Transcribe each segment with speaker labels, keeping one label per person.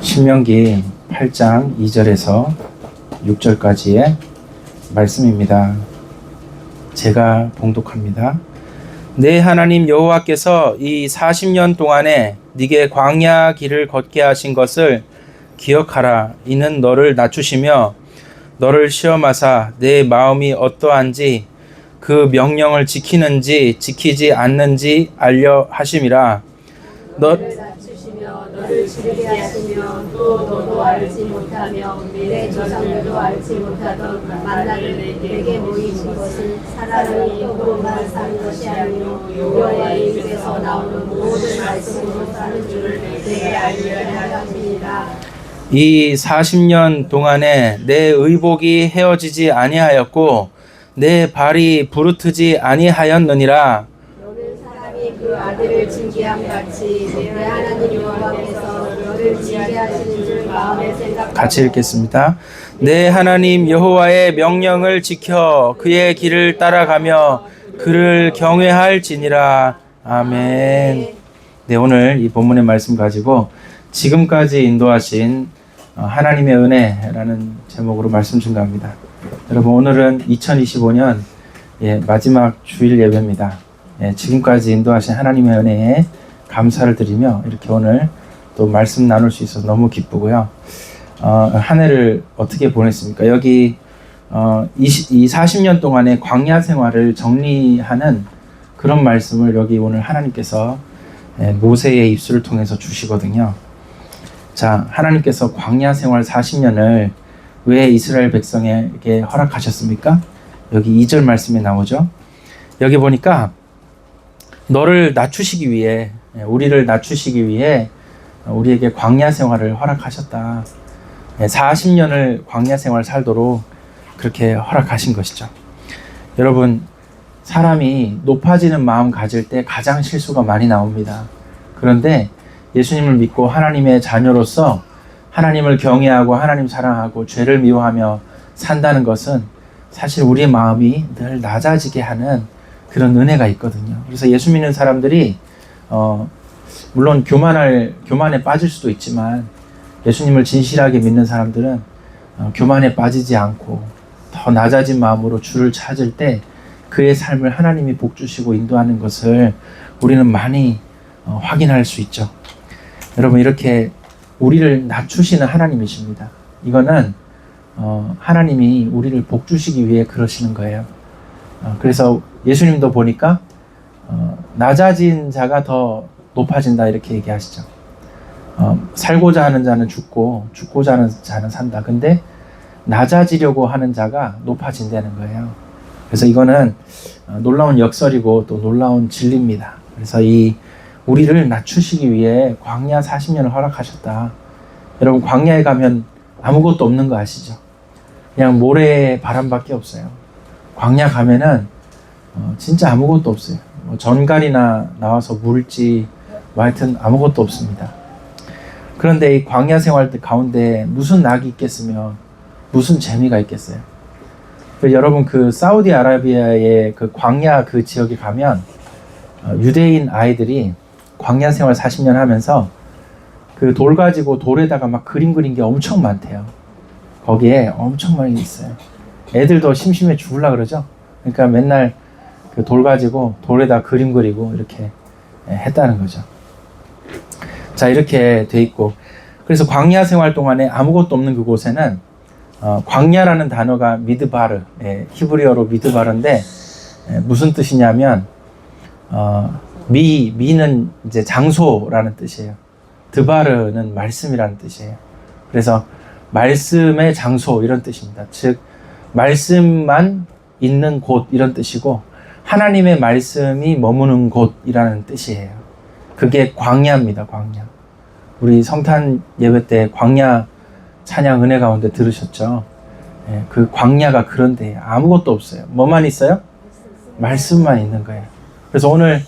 Speaker 1: 신명기 8장 2절에서 6절까지의 말씀입니다. 제가 봉독합니다. 내 하나님 여호와께서 이 40년 동안에 네게 광야 길을 걷게 하신 것을 기억하라. 이는 너를 낮추시며 너를 시험하사 내 마음이 어떠한지 그 명령을 지키는지 지키지 않는지 알려 하심이라.
Speaker 2: 너를 낮추시며 너를 지르게 하시며 또 너도 알지 못하며 내 조상들도 알지 못하던 만나를 내게 모이신 것은 사람이 입으로만 사는 것이 아니요 여호와의 입에서 나오는 모든 말씀으로 사는 줄을 내게 알게 하심이라.
Speaker 1: 이 40년 동안에 내 의복이 헤어지지 아니하였고 내 발이 부르트지 아니하였느니라.
Speaker 2: 너는 사람이 그 아들을 징계함 같이 내 하나님 여호와께서 너를 징계하시는 줄 마음에 생각.
Speaker 1: 같이 읽겠습니다. 내 하나님 여호와의 명령을 지켜 그의 길을 따라가며 그를 경외할지니라. 아멘. 네, 오늘 이 본문의 말씀 가지고 지금까지 인도하신 하나님의 은혜라는 제목으로 말씀 증가합니다. 여러분, 오늘은 2025년 마지막 주일 예배입니다. 지금까지 인도하신 하나님의 은혜에 감사를 드리며 이렇게 오늘 또 말씀 나눌 수 있어서 너무 기쁘고요. 한 해를 어떻게 보냈습니까? 여기 이 40년 동안의 광야 생활을 정리하는 그런 말씀을 여기 오늘 하나님께서 모세의 입술을 통해서 주시거든요. 자, 하나님께서 광야 생활 40년을 왜 이스라엘 백성에게 허락하셨습니까? 여기 2절 말씀에 나오죠. 여기 보니까 너를 낮추시기 위해, 우리를 낮추시기 위해 우리에게 광야 생활을 허락하셨다. 40년을 광야 생활 살도록 그렇게 허락하신 것이죠. 여러분, 사람이 높아지는 마음 가질 때 가장 실수가 많이 나옵니다. 그런데 예수님을 믿고 하나님의 자녀로서 하나님을 경외하고 하나님 사랑하고 죄를 미워하며 산다는 것은 사실 우리의 마음이 늘 낮아지게 하는 그런 은혜가 있거든요. 그래서 예수 믿는 사람들이 물론 교만에 빠질 수도 있지만 예수님을 진실하게 믿는 사람들은 교만에 빠지지 않고 더 낮아진 마음으로 주를 찾을 때 그의 삶을 하나님이 복주시고 인도하는 것을 우리는 많이 확인할 수 있죠. 여러분, 이렇게 우리를 낮추시는 하나님이십니다. 이거는 하나님이 우리를 복주시기 위해 그러시는 거예요. 그래서 예수님도 보니까 낮아진 자가 더 높아진다 이렇게 얘기하시죠. 살고자 하는 자는 죽고 죽고자 하는 자는 산다. 근데 낮아지려고 하는 자가 높아진다는 거예요. 그래서 이거는 놀라운 역설이고 또 놀라운 진리입니다. 그래서 이 우리를 낮추시기 위해 광야 40년을 허락하셨다. 여러분, 광야에 가면 아무것도 없는 거 아시죠? 그냥 모래 바람밖에 없어요. 광야 가면은 진짜 아무것도 없어요. 뭐 전갈이나 나와서 물지 하여튼 아무것도 없습니다. 그런데 이 광야 생활 가운데 무슨 낙이 있겠으며 무슨 재미가 있겠어요? 여러분, 그 사우디아라비아의 그 광야 그 지역에 가면 유대인 아이들이 광야 생활 40년 하면서 그 돌 가지고 돌에다가 막 그림 그린 게 엄청 많대요. 거기에 엄청 많이 있어요. 애들도 심심해 죽을라 그러죠. 그러니까 맨날 그 돌 가지고 돌에다 그림 그리고 이렇게 했다는 거죠. 자, 이렇게 돼 있고, 그래서 광야 생활 동안에 아무것도 없는 그곳에는 광야라는 단어가 미드바르, 히브리어로 미드바르인데 무슨 뜻이냐면 미는 이제 장소라는 뜻이에요. 드바르는 말씀이라는 뜻이에요. 그래서 말씀의 장소 이런 뜻입니다. 즉 말씀만 있는 곳 이런 뜻이고 하나님의 말씀이 머무는 곳이라는 뜻이에요. 그게 광야입니다. 광야. 우리 성탄 예배 때 광야 찬양 은혜 가운데 들으셨죠? 그 광야가 그런 데예요. 아무것도 없어요. 뭐만 있어요? 말씀만 있는 거예요. 그래서 오늘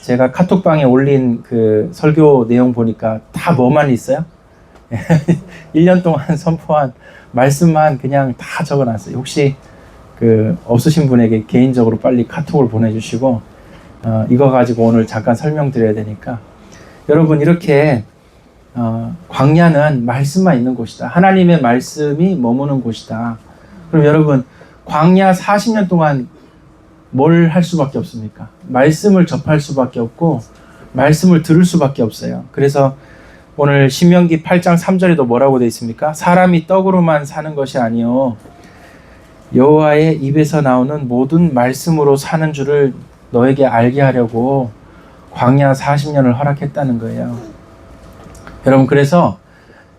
Speaker 1: 제가 카톡방에 올린 그 설교 내용 보니까 다 뭐만 있어요? 1년 동안 선포한 말씀만 그냥 다 적어놨어요. 혹시 그 없으신 분에게 개인적으로 빨리 카톡을 보내주시고 이거 가지고 오늘 잠깐 설명드려야 되니까 여러분, 이렇게 광야는 말씀만 있는 곳이다. 하나님의 말씀이 머무는 곳이다. 그럼 여러분, 광야 40년 동안 뭘 할 수밖에 없습니까? 말씀을 접할 수밖에 없고 말씀을 들을 수밖에 없어요. 그래서 오늘 신명기 8장 3절에도 뭐라고 되어 있습니까? 사람이 떡으로만 사는 것이 아니요 여호와의 입에서 나오는 모든 말씀으로 사는 줄을 너에게 알게 하려고 광야 40년을 허락했다는 거예요. 여러분, 그래서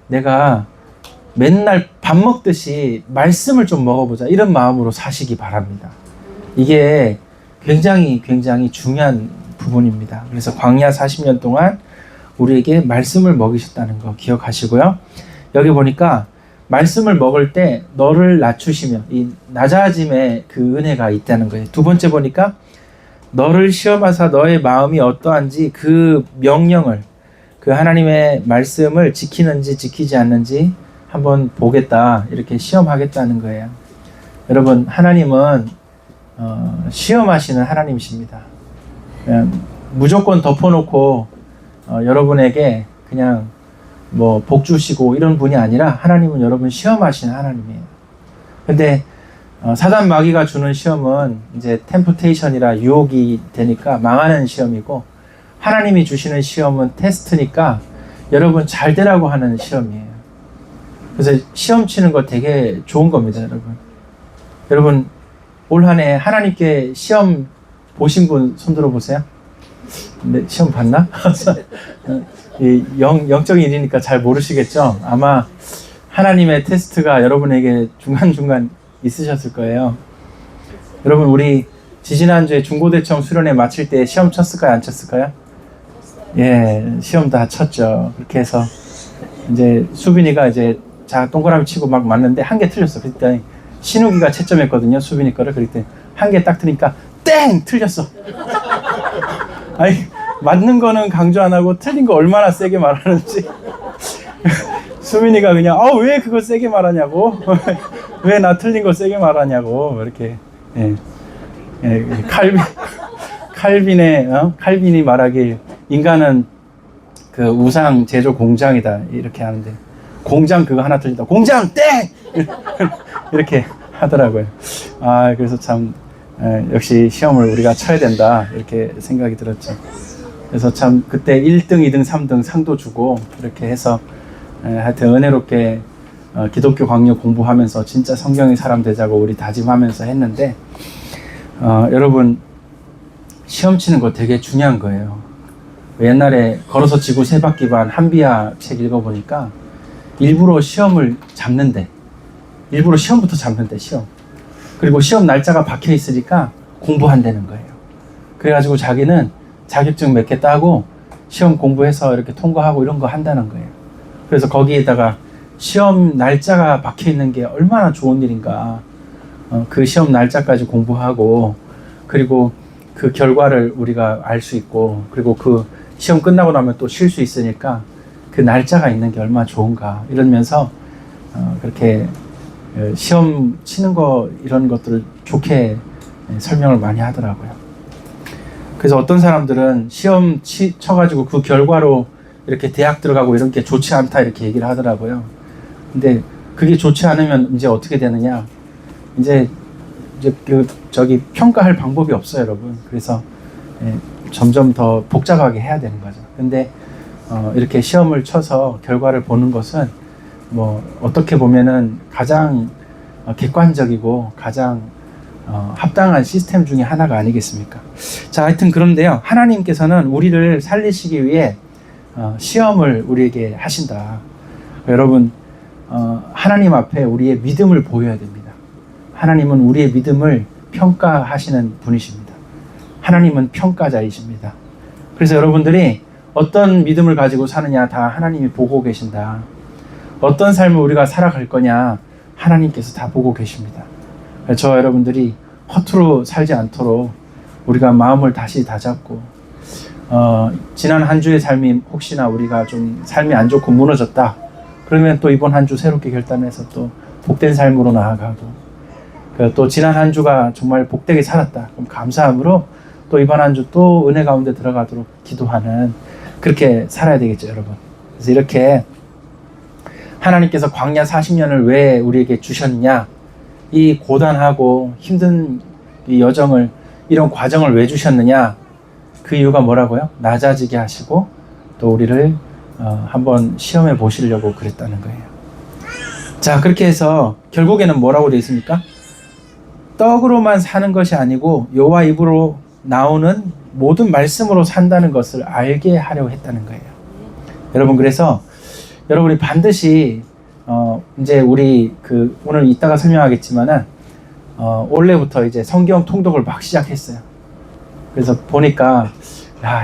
Speaker 1: 내가 맨날 밥 먹듯이 말씀을 좀 먹어보자, 이런 마음으로 사시기 바랍니다. 이게 굉장히 중요한 부분입니다. 그래서 광야 40년 동안 우리에게 말씀을 먹이셨다는 거 기억하시고요. 여기 보니까 말씀을 먹을 때 너를 낮추시며, 이 낮아짐의 그 은혜가 있다는 거예요. 두 번째 보니까 너를 시험하사 너의 마음이 어떠한지 그 명령을, 그 하나님의 말씀을 지키는지 지키지 않는지 한번 보겠다, 이렇게 시험하겠다는 거예요. 여러분, 하나님은 시험하시는 하나님이십니다. 무조건 덮어놓고 여러분에게 그냥 뭐 복 주시고 이런 분이 아니라 하나님은 여러분 시험하시는 하나님이에요. 근데 사단 마귀가 주는 시험은 이제 템프테이션이라 유혹이 되니까 망하는 시험이고, 하나님이 주시는 시험은 테스트니까 여러분 잘 되라고 하는 시험이에요. 그래서 시험 치는 거 되게 좋은 겁니다, 여러분. 여러분, 올 한 해 하나님께 시험 보신 분 손들어 보세요. 네, 시험 봤나? 영적인 일이니까 잘 모르시겠죠? 아마 하나님의 테스트가 여러분에게 중간중간 있으셨을 거예요. 여러분, 우리 지지난주에 중고대청 수련회 마칠 때 시험 쳤을까요? 안 쳤을까요? 예, 시험 다 쳤죠. 그렇게 해서 이제 수빈이가 이제 동그라미 치고 막 맞는데 한 개 틀렸어. 그때 신우기가 채점했거든요, 수빈이 거를. 그때 한 개 딱 틀리니까 땡! 틀렸어. 아니, 맞는 거는 강조 안 하고 틀린 거 얼마나 세게 말하는지. 수민이가 그냥 왜 그걸 세게 말하냐고, 왜 나 틀린 거 세게 말하냐고, 이렇게. 칼빈이 말하길 인간은 그 우상 제조 공장이다, 이렇게 하는데, 공장 그거 하나 틀린다, 공장 땡! 이렇게 하더라고요. 그래서 참 역시 시험을 우리가 쳐야 된다, 이렇게 생각이 들었죠. 그래서 참 그때 1등, 2등, 3등 상도 주고 이렇게 해서 하여튼 은혜롭게 기독교 강요 공부하면서 진짜 성경의 사람 되자고 우리 다짐하면서 했는데, 여러분, 시험 치는 거 되게 중요한 거예요. 옛날에 걸어서 지구 세 바퀴 반 한비야 책 읽어보니까 일부러 시험을 잡는데, 일부러 시험부터 잡는데, 시험. 그리고 시험 날짜가 박혀 있으니까 공부한다는 거예요. 그래가지고 자기는 자격증 몇 개 따고 시험 공부해서 이렇게 통과하고 이런 거 한다는 거예요. 그래서 거기에다가 시험 날짜가 박혀 있는 게 얼마나 좋은 일인가. 그 시험 날짜까지 공부하고, 그리고 그 결과를 우리가 알 수 있고, 그리고 그 시험 끝나고 나면 또 쉴 수 있으니까 그 날짜가 있는 게 얼마나 좋은가, 이러면서 그렇게 시험 치는 거, 이런 것들을 좋게 설명을 많이 하더라고요. 그래서 어떤 사람들은 시험 쳐가지고 그 결과로 이렇게 대학 들어가고 이런 게 좋지 않다, 이렇게 얘기를 하더라고요. 근데 그게 좋지 않으면 이제 어떻게 되느냐, 이제 평가할 방법이 없어요, 여러분. 그래서 점점 더 복잡하게 해야 되는 거죠. 근데 이렇게 시험을 쳐서 결과를 보는 것은 뭐 어떻게 보면은 가장 객관적이고 가장 합당한 시스템 중에 하나가 아니겠습니까? 자, 하여튼 그런데요, 하나님께서는 우리를 살리시기 위해 시험을 우리에게 하신다. 여러분, 하나님 앞에 우리의 믿음을 보여야 됩니다. 하나님은 우리의 믿음을 평가하시는 분이십니다. 하나님은 평가자이십니다. 그래서 여러분들이 어떤 믿음을 가지고 사느냐 다 하나님이 보고 계신다. 어떤 삶을 우리가 살아갈 거냐 하나님께서 다 보고 계십니다. 저 여러분들이 허투루 살지 않도록 우리가 마음을 다시 다잡고, 지난 한 주의 삶이 혹시나 우리가 좀 삶이 안 좋고 무너졌다, 그러면 또 이번 한 주 새롭게 결단해서 또 복된 삶으로 나아가고, 또 지난 한 주가 정말 복되게 살았다, 그럼 감사함으로 또 이번 한 주 또 은혜 가운데 들어가도록 기도하는, 그렇게 살아야 되겠죠, 여러분. 그래서 이렇게 하나님께서 광야 40년을 왜 우리에게 주셨냐, 이 고단하고 힘든 이 여정을, 이런 과정을 왜 주셨느냐, 그 이유가 뭐라고요? 낮아지게 하시고 또 우리를 한번 시험해 보시려고 그랬다는 거예요. 자, 그렇게 해서 결국에는 뭐라고 되어 있습니까? 떡으로만 사는 것이 아니고 여호와 입으로 나오는 모든 말씀으로 산다는 것을 알게 하려고 했다는 거예요. 여러분, 그래서 여러분이 반드시 이제 우리 오늘 이따가 설명하겠지만은 올해부터 이제 성경 통독을 막 시작했어요. 그래서 보니까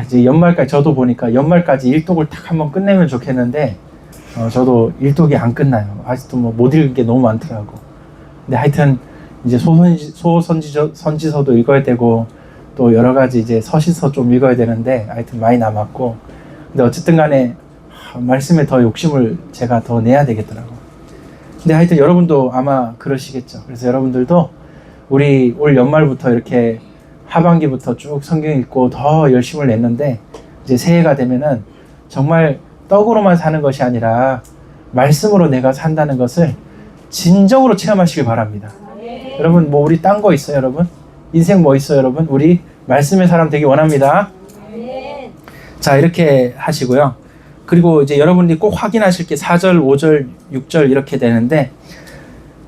Speaker 1: 이제 연말까지, 저도 보니까 연말까지 일독을 딱 한번 끝내면 좋겠는데 저도 일독이 안 끝나요. 아직도 뭐 못 읽은 게 너무 많더라고. 근데 하여튼 이제 선지서도 읽어야 되고 또 여러 가지 이제 서신서 좀 읽어야 되는데 하여튼 많이 남았고, 근데 어쨌든 간에 말씀에 더 욕심을 제가 더 내야 되겠더라고. 근데 하여튼 여러분도 아마 그러시겠죠. 그래서 여러분들도 우리 올 연말부터 이렇게 하반기부터 쭉 성경 읽고 더 열심을 냈는데 이제 새해가 되면은 정말 떡으로만 사는 것이 아니라 말씀으로 내가 산다는 것을 진정으로 체험하시길 바랍니다. 여러분, 뭐 우리 딴 거 있어요, 여러분? 인생 뭐 있어요, 여러분? 우리 말씀의 사람 되기 원합니다. 자, 이렇게 하시고요. 그리고 이제 여러분들이 꼭 확인하실 게 4절, 5절, 6절 이렇게 되는데,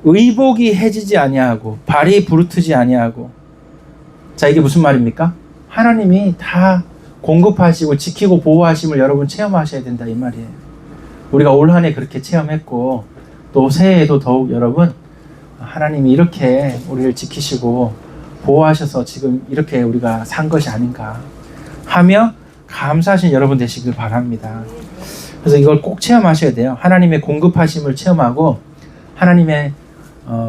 Speaker 1: 의복이 해지지 아니하고 발이 부르트지 아니하고. 자, 이게 무슨 말입니까? 하나님이 다 공급하시고 지키고 보호하심을 여러분 체험하셔야 된다, 이 말이에요. 우리가 올 한 해 그렇게 체험했고 또 새해에도 더욱 여러분, 하나님이 이렇게 우리를 지키시고 보호하셔서 지금 이렇게 우리가 산 것이 아닌가 하며 감사하신 여러분 되시길 바랍니다. 그래서 이걸 꼭 체험하셔야 돼요. 하나님의 공급하심을 체험하고 하나님의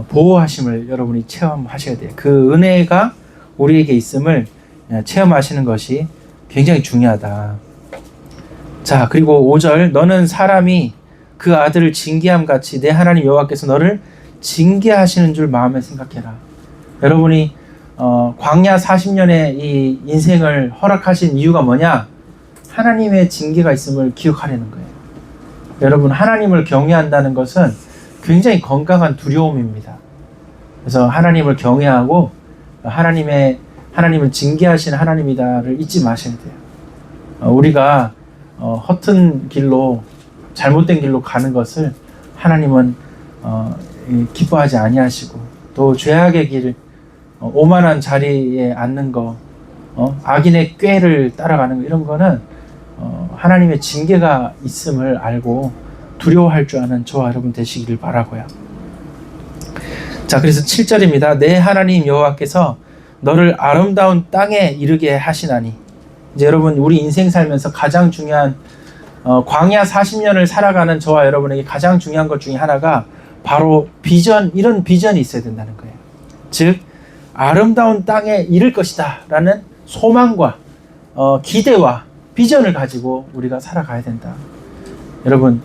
Speaker 1: 보호하심을 여러분이 체험하셔야 돼요. 그 은혜가 우리에게 있음을 체험하시는 것이 굉장히 중요하다. 자, 그리고 5절, 너는 사람이 그 아들을 징계함 같이 내 하나님 여호와께서 너를 징계하시는 줄 마음에 생각해라. 여러분이 광야 40년의 이 인생을 허락하신 이유가 뭐냐? 하나님의 징계가 있음을 기억하려는 거예요. 여러분, 하나님을 경외한다는 것은 굉장히 건강한 두려움입니다. 그래서 하나님을 경외하고 하나님을 징계하시는 하나님이다를 잊지 마셔야 돼요. 우리가 허튼 길로, 잘못된 길로 가는 것을 하나님은 기뻐하지 아니하시고, 또 죄악의 길, 오만한 자리에 앉는 거, 악인의 꾀를 따라가는 거, 이런 거는 하나님의 징계가 있음을 알고 두려워할 줄 아는 저와 여러분 되시기를 바라고요. 자, 그래서 7절입니다. 내 하나님 여호와께서 너를 아름다운 땅에 이르게 하시나니. 이제 여러분, 우리 인생 살면서 가장 중요한 광야 40년을 살아가는 저와 여러분에게 가장 중요한 것 중에 하나가 바로 비전, 이런 비전이 있어야 된다는 거예요. 즉 아름다운 땅에 이를 것이다 라는 소망과 기대와 비전을 가지고 우리가 살아가야 된다. 여러분,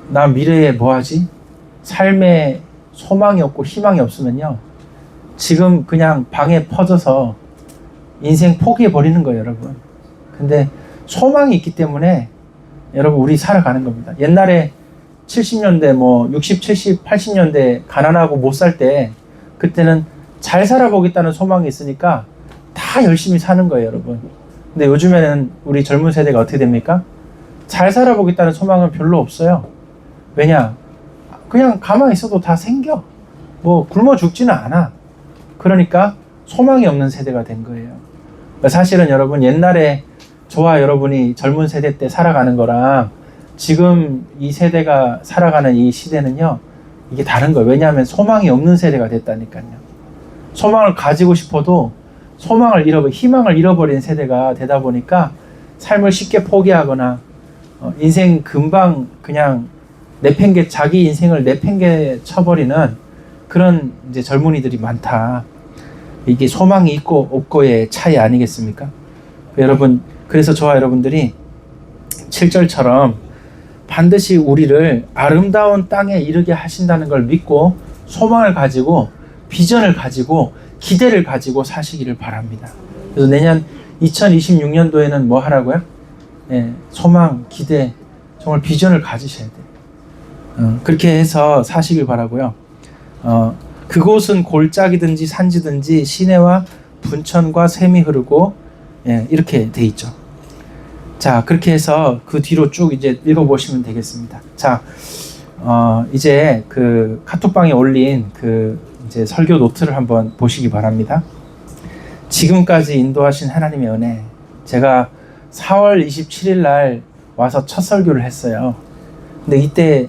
Speaker 1: 나 미래에 뭐하지? 삶에 소망이 없고 희망이 없으면요, 지금 그냥 방에 퍼져서 인생 포기해버리는 거예요, 여러분. 근데 소망이 있기 때문에 여러분, 우리 살아가는 겁니다. 옛날에 70년대, 60, 70, 80년대 가난하고 못 살 때, 그때는 잘 살아보겠다는 소망이 있으니까 다 열심히 사는 거예요, 여러분. 근데 요즘에는 우리 젊은 세대가 어떻게 됩니까? 잘 살아보겠다는 소망은 별로 없어요. 왜냐? 그냥 가만히 있어도 다 생겨. 굶어 죽지는 않아. 그러니까 소망이 없는 세대가 된 거예요. 사실은 여러분, 옛날에 저와 여러분이 젊은 세대 때 살아가는 거랑 지금 이 세대가 살아가는 이 시대는요, 이게 다른 거예요. 왜냐하면 소망이 없는 세대가 됐다니까요. 소망을 가지고 싶어도 희망을 잃어버린 세대가 되다 보니까 삶을 쉽게 포기하거나 인생 금방 그냥 자기 인생을 내팽개 쳐버리는 그런 이제 젊은이들이 많다. 이게 소망이 있고 없고의 차이 아니겠습니까? 여러분, 그래서 저와 여러분들이 7절처럼 반드시 우리를 아름다운 땅에 이르게 하신다는 걸 믿고 소망을 가지고 비전을 가지고 기대를 가지고 사시기를 바랍니다. 그래서 내년 2026년도에는 뭐 하라고요? 소망, 기대, 정말 비전을 가지셔야 돼요. 그렇게 해서 사시길 바라고요. 그곳은 골짜기든지 산지든지 시내와 분천과 샘이 흐르고, 예, 이렇게 돼 있죠. 자, 그렇게 해서 그 뒤로 쭉 이제 읽어보시면 되겠습니다. 자, 이제 그 카톡방에 올린 그 이제 설교 노트를 한번 보시기 바랍니다. 지금까지 인도하신 하나님의 은혜. 제가 4월 27일 날 와서 첫 설교를 했어요. 근데 이때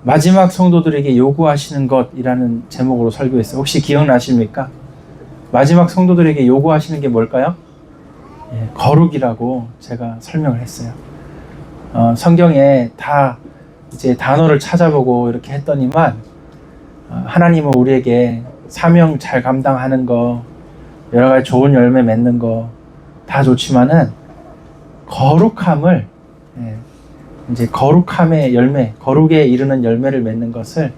Speaker 1: 마지막 성도들에게 요구하시는 것이라는 제목으로 설교했어요. 혹시 기억나십니까? 마지막 성도들에게 요구하시는 게 뭘까요? 예, 거룩이라고 제가 설명을 했어요. 성경에 다 이제 단어를 찾아보고 이렇게 했더니만 하나님은 우리에게 사명 잘 감당하는 거, 여러 가지 좋은 열매 맺는 거 다 좋지만은 거룩함을, 예, 이제 거룩함의 열매, 거룩에 이르는 열매를 맺는 것을,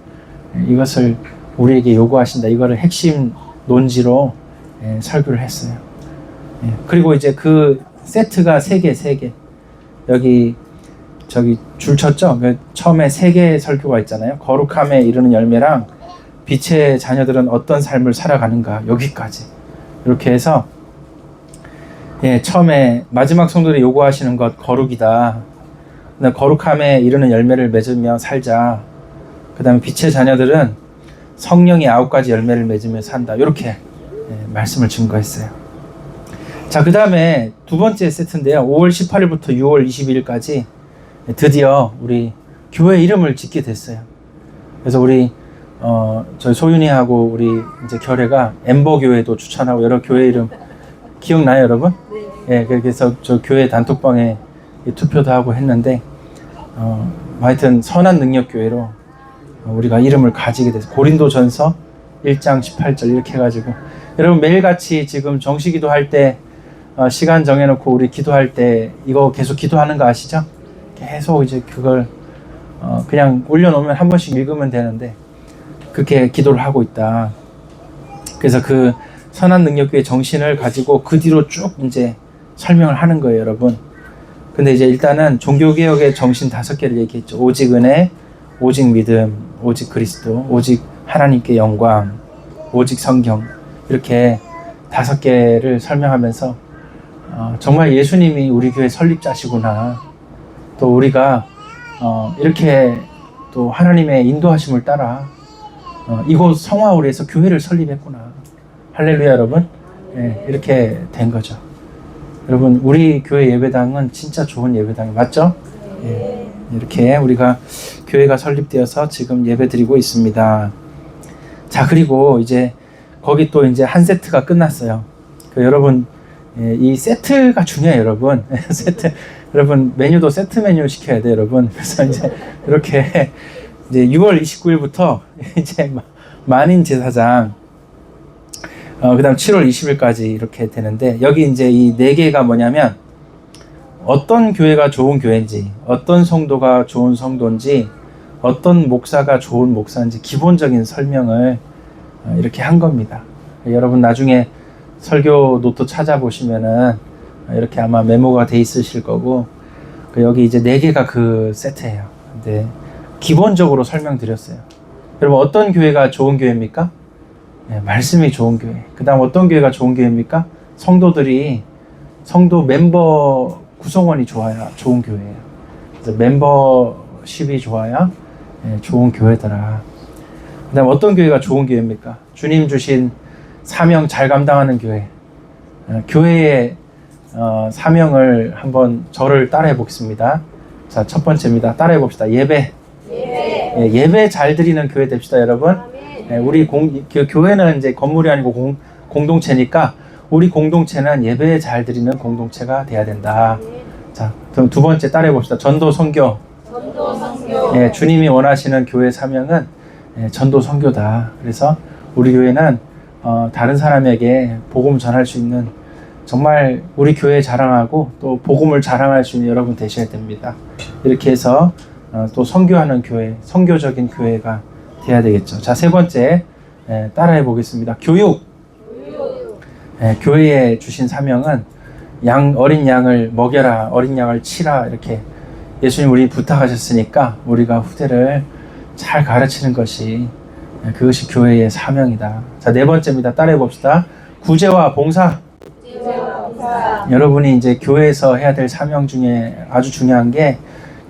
Speaker 1: 이것을 우리에게 요구하신다. 이거를 핵심 논지로, 예, 설교를 했어요. 예, 그리고 이제 그 세트가 3개. 여기 저기 줄 쳤죠? 처음에 3개의 설교가 있잖아요. 거룩함에 이르는 열매랑 빛의 자녀들은 어떤 삶을 살아가는가, 여기까지 이렇게 해서, 예, 처음에 마지막 성도들이 요구하시는 것 거룩이다. 거룩함에 이르는 열매를 맺으며 살자. 그 다음에 빛의 자녀들은 성령의 9가지 열매를 맺으며 산다. 이렇게, 예, 말씀을 증거했어요. 자, 그 다음에 두 번째 세트인데요. 5월 18일부터 6월 22일까지 드디어 우리 교회 이름을 짓게 됐어요. 그래서 우리 저희 소윤이하고 우리 이제 결혜가 엠버교회도 추천하고 여러 교회 이름 기억나요, 여러분? 네. 예, 그래서 저 교회 단톡방에 투표도 하고 했는데, 하여튼 선한 능력 교회로 우리가 이름을 가지게 돼서 고린도전서 1장 18절 이렇게 해가지고, 여러분 매일같이 지금 정시기도 할 때 시간 정해놓고 우리 기도할 때 이거 계속 기도하는 거 아시죠? 계속 이제 그걸 그냥 올려놓으면 한 번씩 읽으면 되는데 그렇게 기도를 하고 있다. 그래서 그 선한 능력의 정신을 가지고 그 뒤로 쭉 이제 설명을 하는 거예요, 여러분. 근데 이제 일단은 종교개혁의 정신 5개를 얘기했죠. 오직 은혜, 오직 믿음, 오직 그리스도, 오직 하나님께 영광, 오직 성경, 이렇게 5개를 설명하면서 정말 예수님이 우리 교회 설립자시구나. 또 우리가 이렇게 또 하나님의 인도하심을 따라 이곳 성화울에서 교회를 설립했구나. 할렐루야, 여러분. 예, 이렇게 된 거죠. 여러분, 우리 교회 예배당은 진짜 좋은 예배당이 맞죠? 예, 이렇게 우리가 교회가 설립되어서 지금 예배드리고 있습니다. 자, 그리고 이제 거기 또 이제 한 세트가 끝났어요. 여러분, 예, 이 세트가 중요해요, 여러분. 세트. 여러분, 메뉴도 세트 메뉴 시켜야 돼요, 여러분. 그래서 이제 이렇게 이제 6월 29일부터 이제 만인 제사장, 그 다음 7월 20일까지 이렇게 되는데, 여기 이제 이 4개가 뭐냐면, 어떤 교회가 좋은 교회인지, 어떤 성도가 좋은 성도인지, 어떤 목사가 좋은 목사인지 기본적인 설명을 이렇게 한 겁니다. 여러분 나중에 설교 노트 찾아보시면은 이렇게 아마 메모가 돼 있으실 거고, 여기 이제 4개가 그 세트예요. 근데 기본적으로 설명드렸어요. 여러분, 어떤 교회가 좋은 교회입니까? 네, 말씀이 좋은 교회. 그 다음 어떤 교회가 좋은 교회입니까? 성도 멤버 구성원이 좋아야 좋은 교회예요. 그래서 멤버십이 좋아야, 네, 좋은 교회더라. 그 다음 어떤 교회가 좋은 교회입니까? 주님 주신 사명 잘 감당하는 교회. 교회의 사명을 한번 저를 따라해 보겠습니다. 자, 첫 번째입니다. 따라해 봅시다. 예배. 예배 잘 드리는 교회 됩시다, 여러분. 우리 교회는 이제 건물이 아니고 공동체니까 우리 공동체는 예배 잘 드리는 공동체가 돼야 된다. 자, 그럼 두 번째 따라해 봅시다. 전도 선교. 예, 주님이 원하시는 교회 사명은, 예, 전도 선교다. 그래서 우리 교회는 다른 사람에게 복음 전할 수 있는, 정말 우리 교회 자랑하고 또 복음을 자랑할 수 있는 여러분 되셔야 됩니다. 이렇게 해서 또 선교하는 교회, 선교적인 교회가 돼야 되겠죠. 자, 세 번째, 따라해 보겠습니다. 교육. 교회에 주신 사명은 어린 양을 먹여라, 어린 양을 치라, 이렇게 예수님 우리 부탁하셨으니까 우리가 후대를 잘 가르치는 것이 그것이 교회의 사명이다. 자, 네 번째입니다. 따라해 봅시다. 구제와 봉사. 여러분이 이제 교회에서 해야 될 사명 중에 아주 중요한 게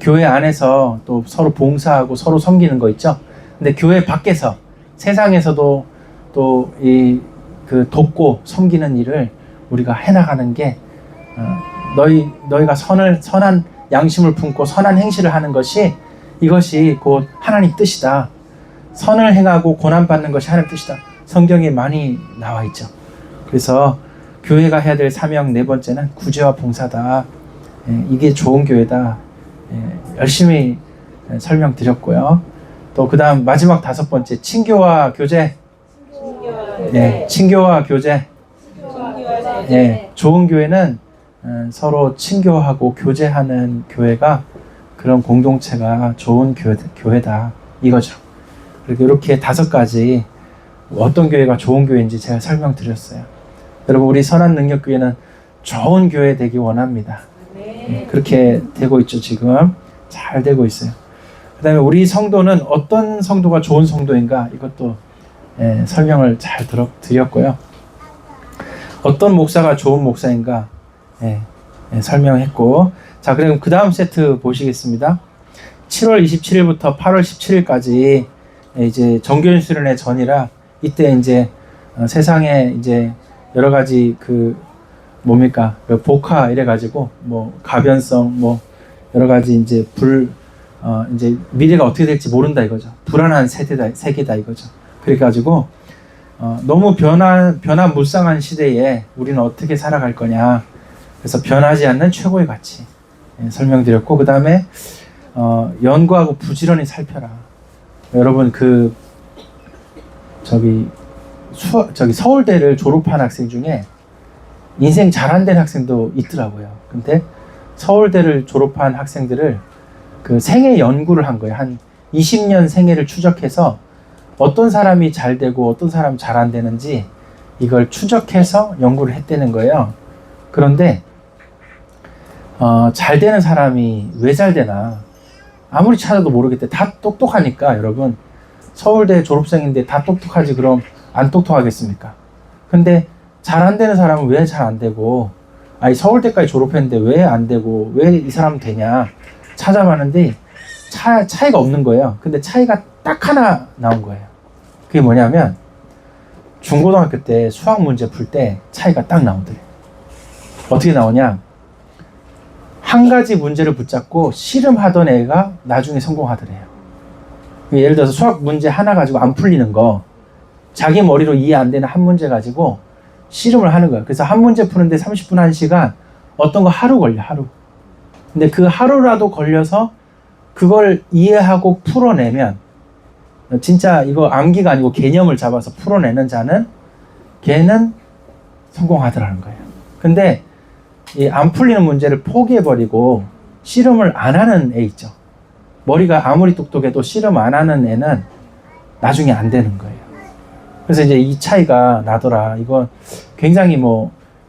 Speaker 1: 교회 안에서 또 서로 봉사하고 서로 섬기는 거 있죠. 근데 교회 밖에서 세상에서도 또 그 돕고 섬기는 일을 우리가 해나가는 게 너희가 선한 양심을 품고 선한 행실을 하는 것이 이것이 곧 하나님 뜻이다. 선을 행하고 고난받는 것이 하나님 뜻이다. 성경에 많이 나와 있죠. 그래서 교회가 해야 될 사명 네 번째는 구제와 봉사다. 이게 좋은 교회다. 열심히 설명드렸고요. 또 그 다음 마지막 다섯 번째 친교와 교제. 친교와 교제. 좋은 교회는 서로 친교하고 교제하는 교회가 그런 공동체가 좋은 교회다. 이거죠. 그리고 이렇게 다섯 가지 어떤 교회가 좋은 교회인지 제가 설명드렸어요. 여러분 우리 선한능력교회는 좋은 교회 되기 원합니다. 그렇게 되고 있죠. 지금 잘 되고 있어요. 그 다음에 우리 성도는 어떤 성도가 좋은 성도인가 이것도 설명을 잘 드렸고요. 어떤 목사가 좋은 목사인가 설명했고, 자 그럼 그 다음 세트 보시겠습니다. 7월 27일부터 8월 17일까지 이제 정교인 수련회 전이라 이때 이제 세상에 이제 여러 가지 복화 이래가지고 뭐 가변성 뭐 여러 가지 이제 이제 미래가 어떻게 될지 모른다 이거죠. 불안한 세계다 이거죠. 그래가지고 너무 변화무쌍한 시대에 우리는 어떻게 살아갈 거냐. 그래서 변하지 않는 최고의 가치 설명드렸고, 그 다음에 연구하고 부지런히 살펴라. 여러분 저기 서울대를 졸업한 학생 중에 인생 잘 안 된 학생도 있더라고요. 근데 서울대를 졸업한 학생들을 그 생애 연구를 한 거예요. 한 20년 생애를 추적해서 어떤 사람이 잘 되고 어떤 사람이 잘 안 되는지 이걸 추적해서 연구를 했다는 거예요. 그런데 잘 되는 사람이 왜 잘 되나 아무리 찾아도 모르겠대. 다 똑똑하니까. 여러분 서울대 졸업생인데 다 똑똑하지 그럼 안 똑똑하겠습니까? 근데 잘 안 되는 사람은 왜 잘 안 되고, 서울대까지 졸업했는데 왜 안 되고 왜 이 사람은 되냐 찾아봤는데 차이가 없는 거예요. 근데 차이가 딱 하나 나온 거예요. 그게 뭐냐면 중고등학교 때 수학 문제 풀 때 차이가 딱 나오더래요. 어떻게 나오냐, 한 가지 문제를 붙잡고 씨름하던 애가 나중에 성공하더래요. 예를 들어서 수학 문제 하나 가지고 안 풀리는 거 자기 머리로 이해 안 되는 한 문제 가지고 씨름을 하는 거예요. 그래서 한 문제 푸는데 30분 1시간, 어떤 거 하루 걸려, 하루. 근데 그 하루라도 걸려서 그걸 이해하고 풀어내면 진짜 이거 암기가 아니고 개념을 잡아서 풀어내는 자는 걔는 성공하더라는 거예요. 근데 이 안 풀리는 문제를 포기해버리고 씨름을 안 하는 애 있죠. 머리가 아무리 똑똑해도 씨름 안 하는 애는 나중에 안 되는 거예요. 그래서 이제 이 차이가 나더라. 이거 굉장히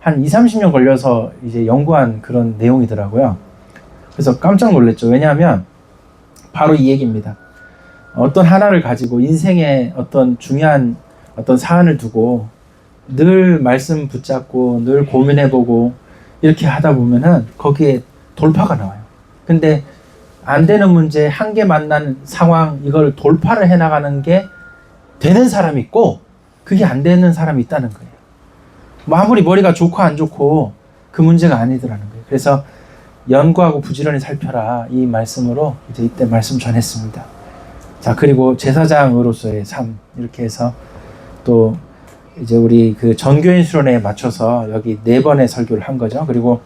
Speaker 1: 한 20-30년 걸려서 이제 연구한 그런 내용이더라고요. 그래서 깜짝 놀랐죠. 왜냐하면 바로 이 얘기입니다. 어떤 하나를 가지고 인생의 어떤 중요한 어떤 사안을 두고 늘 말씀 붙잡고 늘 고민해보고 이렇게 하다 보면은 거기에 돌파가 나와요. 근데 안 되는 문제, 한계 만난 상황, 이걸 돌파를 해나가는 게 되는 사람이 있고 그게 안 되는 사람이 있다는 거예요. 아무리 머리가 좋고 안 좋고 그 문제가 아니더라는 거예요. 그래서 연구하고 부지런히 살펴라, 이 말씀으로 이제 이때 말씀 전했습니다. 자, 그리고 제사장으로서의 삶, 이렇게 해서 또 이제 우리 그 전교인 수련회에 맞춰서 여기 4번의 설교를 한 거죠. 그리고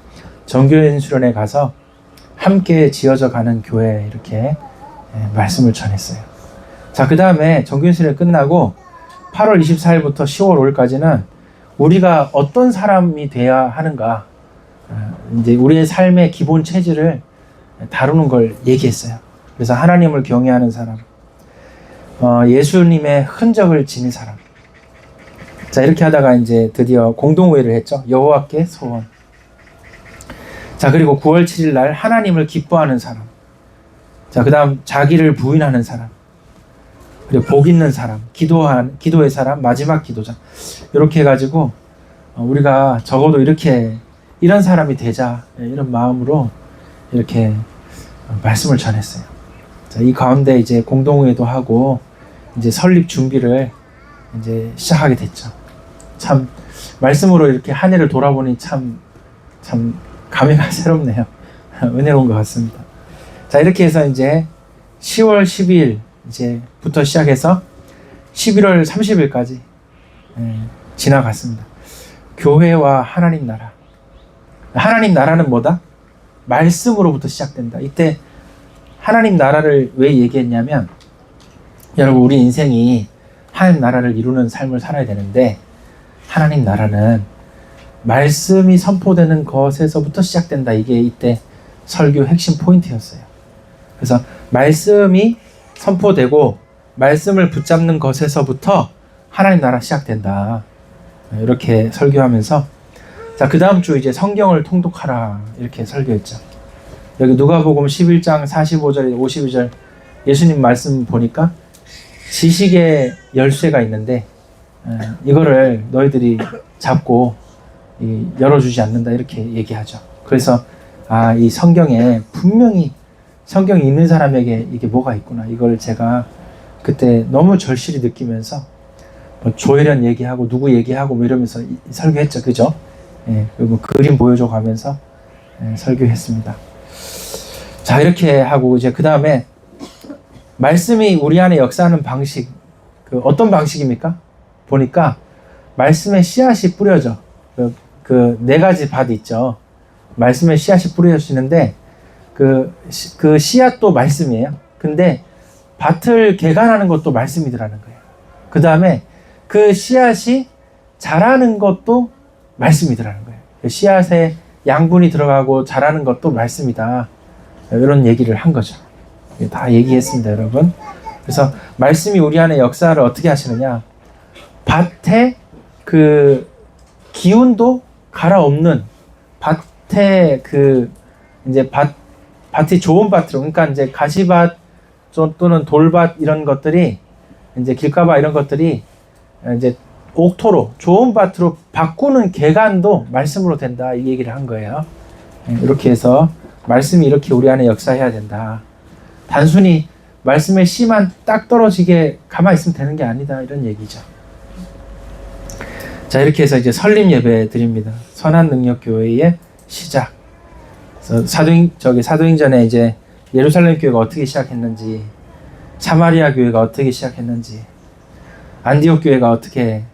Speaker 1: 전교인 수련회 가서 함께 지어져 가는 교회, 이렇게 말씀을 전했어요. 자, 그 다음에 전교인 수련회 끝나고 8월 24일부터 10월 5일까지는 우리가 어떤 사람이 돼야 하는가, 이제 우리의 삶의 기본 체질을 다루는 걸 얘기했어요. 그래서 하나님을 경외하는 사람, 예수님의 흔적을 지닌 사람. 자, 이렇게 하다가 이제 드디어 공동회의를 했죠. 여호와께 소원. 자, 그리고 9월 7일 날 하나님을 기뻐하는 사람. 자, 그 다음 자기를 부인하는 사람, 그리고 복 있는 사람, 기도의 사람, 마지막 기도자. 이렇게 해가지고 우리가 적어도 이렇게 이런 사람이 되자, 이런 마음으로 이렇게 말씀을 전했어요. 자, 이 가운데 이제 공동회도 하고 이제 설립 준비를 이제 시작하게 됐죠. 참 말씀으로 이렇게 한 해를 돌아보니 참 감회가 새롭네요. 은혜로운 것 같습니다. 자, 이렇게 해서 이제 10월 12일 이제부터 시작해서 11월 30일까지 지나갔습니다. 교회와 하나님 나라. 하나님 나라는 뭐다? 말씀으로부터 시작된다. 이때 하나님 나라를 왜 얘기했냐면, 여러분, 우리 인생이 하나님 나라를 이루는 삶을 살아야 되는데, 하나님 나라는 말씀이 선포되는 것에서부터 시작된다. 이게 이때 설교 핵심 포인트였어요. 그래서 말씀이 선포되고 말씀을 붙잡는 것에서부터 하나님 나라 시작된다. 이렇게 설교하면서, 자, 그 다음 주 이제 성경을 통독하라 이렇게 설교했죠. 여기 누가복음 11장 45절 52절 예수님 말씀 보니까 지식의 열쇠가 있는데 이거를 너희들이 잡고 열어주지 않는다 이렇게 얘기하죠. 그래서 이 성경에 분명히 성경이 있는 사람에게 이게 뭐가 있구나, 이걸 제가 그때 너무 절실히 느끼면서 뭐 조혜련 얘기하고 누구 얘기하고 뭐 이러면서 설교했죠. 그죠? 그리고 그림 보여줘 가면서 설교했습니다. 자, 이렇게 하고 이제 그 다음에 말씀이 우리 안에 역사하는 방식, 어떤 방식입니까? 보니까 말씀의 씨앗이 뿌려져. 그 네 가지 밭 있죠. 말씀의 씨앗이 뿌려지는데 그 씨앗도 말씀이에요. 근데 밭을 개간하는 것도 말씀이더라는 거예요. 그 다음에 그 씨앗이 자라는 것도 말씀이더라는 거예요. 씨앗에 양분이 들어가고 자라는 것도 말씀이다. 이런 얘기를 한 거죠. 다 얘기했습니다, 여러분. 그래서 말씀이 우리 안에 역사를 어떻게 하시느냐. 밭에 그 기운도 갈아엎는, 밭에 이제 밭이 좋은 밭으로, 그러니까 이제 가시밭 또는 돌밭 이런 것들이, 이제 길가밭 이런 것들이 이제 옥토로 좋은 밭으로 바꾸는 개간도 말씀으로 된다, 이 얘기를 한 거예요. 이렇게 해서 말씀이 이렇게 우리 안에 역사해야 된다. 단순히 말씀의 씨만 딱 떨어지게 가만히 있으면 되는 게 아니다, 이런 얘기죠. 자, 이렇게 해서 이제 설립 예배 드립니다. 선한 능력 교회의 시작. 그래서 사도행전에 이제 예루살렘 교회가 어떻게 시작했는지, 사마리아 교회가 어떻게 시작했는지, 안디옥 교회가 어떻게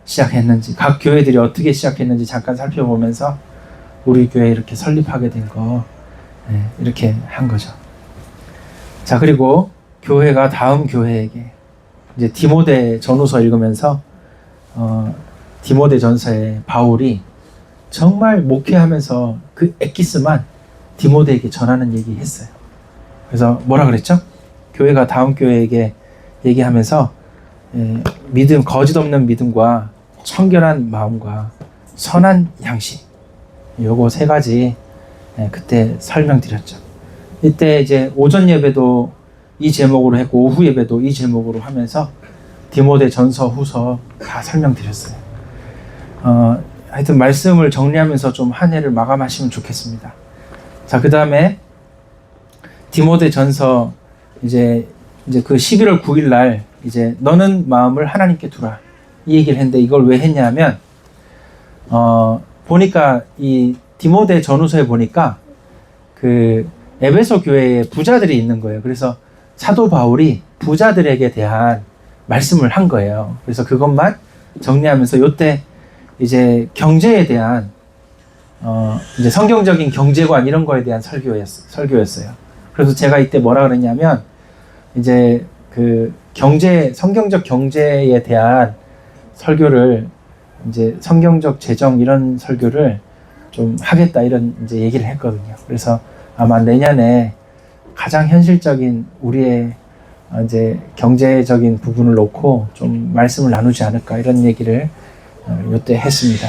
Speaker 1: 시작했는지, 각 교회들이 어떻게 시작했는지 잠깐 살펴보면서 우리 교회 이렇게 설립하게 된 거, 이렇게 한 거죠. 자, 그리고 교회가 다음 교회에게 이제 디모데 전후서 읽으면서 디모데 전서에 바울이 정말 목회하면서 그 엑기스만 디모데에게 전하는 얘기 했어요. 그래서 뭐라 그랬죠? 교회가 다음 교회에게 얘기하면서 믿음, 거짓 없는 믿음과 청결한 마음과 선한 양심, 요거 세 가지 그때 설명드렸죠. 이때 이제 오전 예배도 이 제목으로 했고 오후 예배도 이 제목으로 하면서 디모데 전서 후서 다 설명드렸어요. 하여튼 말씀을 정리하면서 좀 한 해를 마감하시면 좋겠습니다. 자, 그 다음에 디모데 전서 이제 그 11월 9일 날 이제 너는 마음을 하나님께 두라, 이 얘기를 했는데, 이걸 왜 했냐면 보니까 이 디모데 전후서에 보니까 그 에베소 교회에 부자들이 있는 거예요. 그래서 사도 바울이 부자들에게 대한 말씀을 한 거예요. 그래서 그것만 정리하면서 요때 이제 경제에 대한 이제 성경적인 경제관 이런 거에 대한 설교였어요. 그래서 제가 이때 뭐라 그랬냐면, 이제 그 성경적 경제에 대한 설교를, 이제 성경적 재정 이런 설교를 좀 하겠다, 이런 이제 얘기를 했거든요. 그래서 아마 내년에 가장 현실적인 우리의 이제 경제적인 부분을 놓고 좀 말씀을 나누지 않을까, 이런 얘기를 이때 했습니다.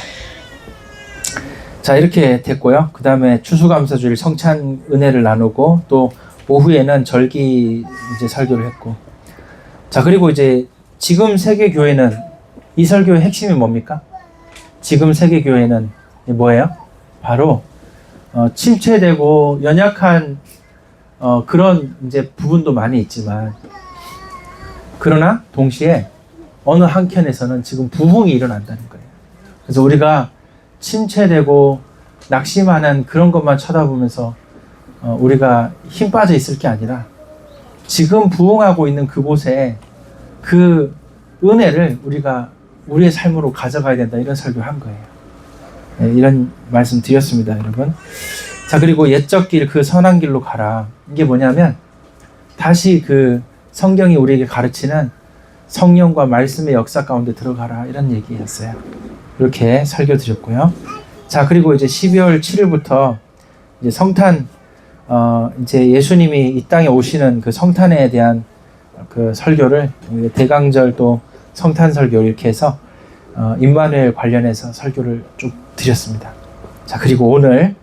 Speaker 1: 자, 이렇게 됐고요. 그 다음에 추수감사주일 성찬 은혜를 나누고, 또 오후에는 절기 이제 설교를 했고, 자, 그리고 이제 지금 세계교회는 이 설교의 핵심이 뭡니까? 지금 세계교회는 뭐예요? 바로 침체되고 연약한 그런 이제 부분도 많이 있지만, 그러나 동시에 어느 한켠에서는 지금 부흥이 일어난다는 거예요. 그래서 우리가 침체되고 낙심하는 그런 것만 쳐다보면서 우리가 힘 빠져 있을 게 아니라 지금 부흥하고 있는 그곳에 그 은혜를 우리가 우리의 삶으로 가져가야 된다, 이런 설교를 한 거예요. 네, 이런 말씀 드렸습니다, 여러분. 자, 그리고 옛적 길, 그 선한 길로 가라. 이게 뭐냐면 다시 그 성경이 우리에게 가르치는 성령과 말씀의 역사 가운데 들어가라, 이런 얘기였어요. 이렇게 설교 드렸고요. 자, 그리고 이제 12월 7일부터 이제 성탄, 이제 예수님이 이 땅에 오시는 그 성탄에 대한 그 설교를, 대강절 또 성탄 설교 이렇게 해서 임마누엘 관련해서 설교를 쭉 드렸습니다. 자, 그리고 오늘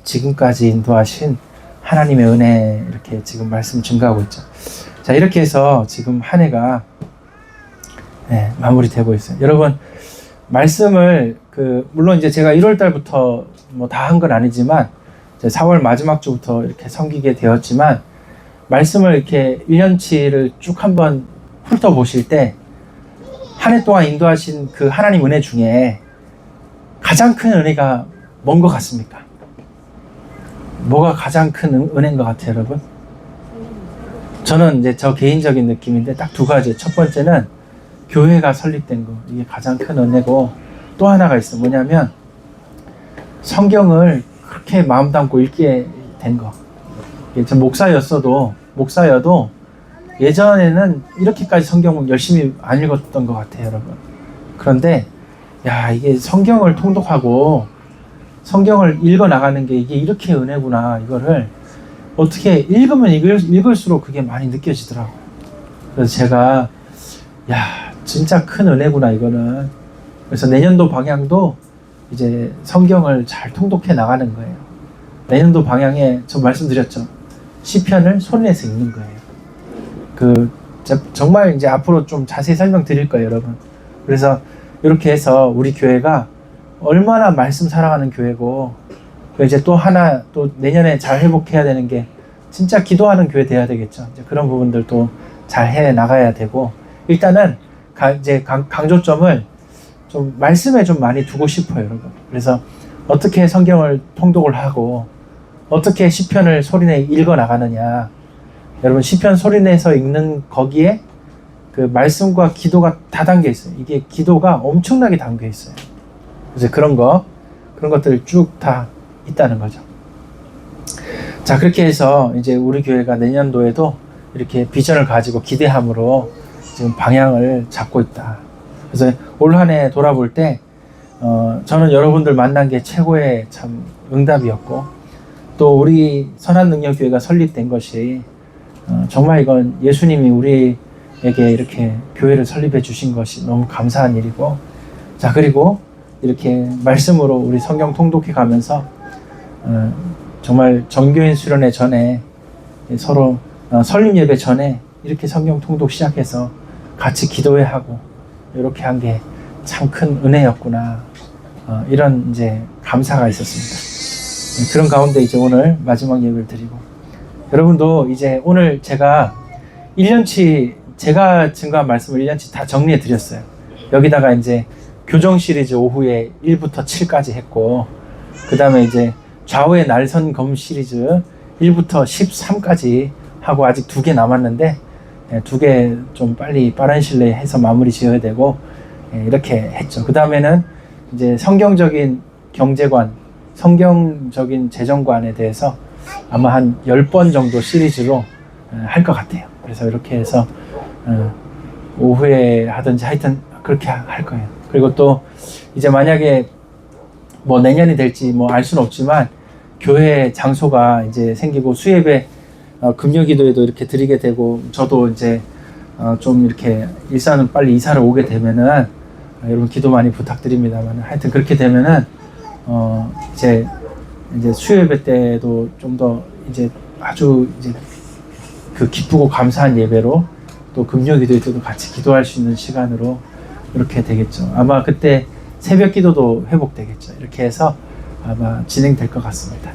Speaker 1: 지금까지 인도하신 하나님의 은혜, 이렇게 지금 말씀 증가하고 있죠. 자, 이렇게 해서 지금 한 해가 마무리되고 있어요. 여러분, 말씀을 물론 이제 제가 1월 달부터 뭐 다 한 건 아니지만 4월 마지막 주부터 이렇게 섬기게 되었지만, 말씀을 이렇게 1년치를 쭉 한번 훑어보실 때 한 해 동안 인도하신 그 하나님 은혜 중에 가장 큰 은혜가 뭔 것 같습니까? 뭐가 가장 큰 은혜인 것 같아요, 여러분? 저는 이제 저 개인적인 느낌인데 딱 두 가지. 첫 번째는 교회가 설립된 거, 이게 가장 큰 은혜고, 또 하나가 있어. 뭐냐면 성경을 그렇게 마음 담고 읽게 된 거. 저 목사여도 예전에는 이렇게까지 성경을 열심히 안 읽었던 것 같아요, 여러분. 그런데 이게 성경을 통독하고 성경을 읽어 나가는 게 이게 이렇게 은혜구나, 이거를 어떻게 읽으면 읽을수록 그게 많이 느껴지더라고요. 그래서 제가 진짜 큰 은혜구나, 이거는. 그래서 내년도 방향도 이제 성경을 잘 통독해 나가는 거예요. 내년도 방향에 저 말씀드렸죠. 시편을 손에서 읽는 거예요. 정말 이제 앞으로 좀 자세히 설명드릴 거예요, 여러분. 그래서 이렇게 해서 우리 교회가 얼마나 말씀 사랑하는 교회고, 이제 또 하나, 또 내년에 잘 회복해야 되는 게 진짜 기도하는 교회 돼야 되겠죠. 이제 그런 부분들도 잘 해 나가야 되고, 일단은 이제 강조점을 좀 말씀에 좀 많이 두고 싶어요, 여러분. 그래서 어떻게 성경을 통독을 하고 어떻게 시편을 소리내 읽어 나가느냐. 여러분, 시편 소리내서 읽는 거기에 그 말씀과 기도가 다 담겨 있어요. 이게 기도가 엄청나게 담겨 있어요. 그래서 그런 것들 쭉 다 있다는 거죠. 자, 그렇게 해서 이제 우리 교회가 내년도에도 이렇게 비전을 가지고 기대함으로 지금 방향을 잡고 있다. 그래서 올 한 해 돌아볼 때 저는 여러분들 만난 게 최고의 참 응답이었고, 또 우리 선한능력교회가 설립된 것이 정말 이건 예수님이 우리에게 이렇게 교회를 설립해 주신 것이 너무 감사한 일이고, 자, 그리고 이렇게 말씀으로 우리 성경 통독해 가면서 정말 정교인 수련회 전에 서로 설립 예배 전에 이렇게 성경 통독 시작해서 같이 기도회 하고 이렇게 한 게 참 큰 은혜였구나, 이런 이제 감사가 있었습니다. 그런 가운데 이제 오늘 마지막 예배를 드리고, 여러분도 이제 오늘 제가 1년치 제가 증거한 말씀을 1년치 다 정리해 드렸어요. 여기다가 이제 교정 시리즈 오후에 1부터 7까지 했고, 그 다음에 이제 좌우의 날선 검 시리즈 1부터 13까지 하고, 아직 2개 남았는데 2개 좀 빨리 빠른 시일 내에 해서 마무리 지어야 되고, 이렇게 했죠. 그 다음에는 이제 성경적인 경제관, 성경적인 재정관에 대해서 아마 한 10번 정도 시리즈로 할 것 같아요. 그래서 이렇게 해서 오후에 하든지 하여튼 그렇게 할 거예요. 그리고 또 이제 만약에 뭐 내년이 될지 뭐 알 수는 없지만, 교회 장소가 이제 생기고 수예배 금요기도에도 이렇게 드리게 되고, 저도 이제 좀 이렇게 일산은 빨리 이사를 오게 되면은 여러분 기도 많이 부탁드립니다만, 하여튼 그렇게 되면은 이제 수요예배 때도 좀 더 이제 아주 이제 그 기쁘고 감사한 예배로 또 금요기도에 때도 같이 기도할 수 있는 시간으로 이렇게 되겠죠. 아마 그때 새벽 기도도 회복되겠죠. 이렇게 해서 아마 진행될 것 같습니다.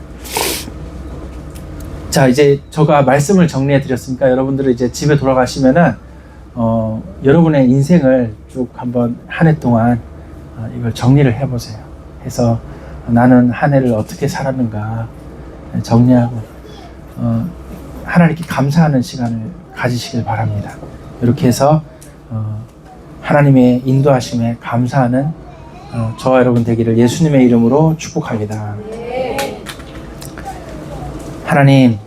Speaker 1: 자, 이제 제가 말씀을 정리해 드렸으니까 여러분들은 이제 집에 돌아가시면은 여러분의 인생을 쭉 한번 한 해 동안 이걸 정리를 해보세요. 해서 나는 한 해를 어떻게 살았는가 정리하고 하나님께 감사하는 시간을 가지시길 바랍니다. 이렇게 해서 하나님의 인도하심에 감사하는 저와 여러분 되기를 예수님의 이름으로 축복합니다. 하나님,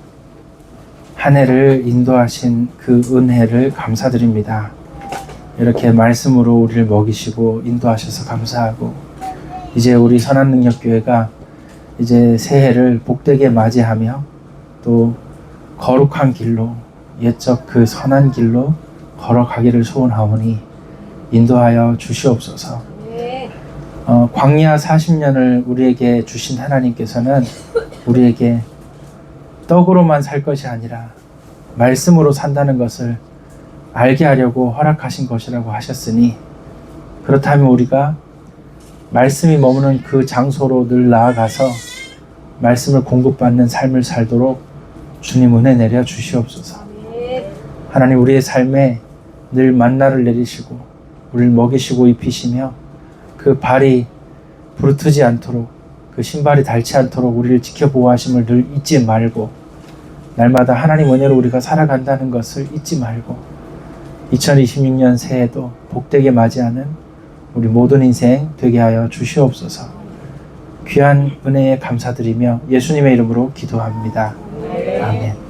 Speaker 1: 한 해를 인도하신 그 은혜를 감사드립니다. 이렇게 말씀으로 우리를 먹이시고 인도하셔서 감사하고, 이제 우리 선한능력교회가 이제 새해를 복되게 맞이하며 또 거룩한 길로, 옛적 그 선한 길로 걸어가기를 소원하오니 인도하여 주시옵소서. 광야 40년을 우리에게 주신 하나님께서는 우리에게 떡으로만 살 것이 아니라 말씀으로 산다는 것을 알게 하려고 허락하신 것이라고 하셨으니, 그렇다면 우리가 말씀이 머무는 그 장소로 늘 나아가서 말씀을 공급받는 삶을 살도록 주님 은혜 내려 주시옵소서. 하나님, 우리의 삶에 늘 만나를 내리시고 우리를 먹이시고 입히시며 그 발이 부르트지 않도록, 그 신발이 닳지 않도록 우리를 지켜보호하심을 늘 잊지 말고, 날마다 하나님 은혜로 우리가 살아간다는 것을 잊지 말고 2026년 새해도 복되게 맞이하는 우리 모든 인생 되게 하여 주시옵소서. 귀한 은혜에 감사드리며 예수님의 이름으로 기도합니다. 아멘.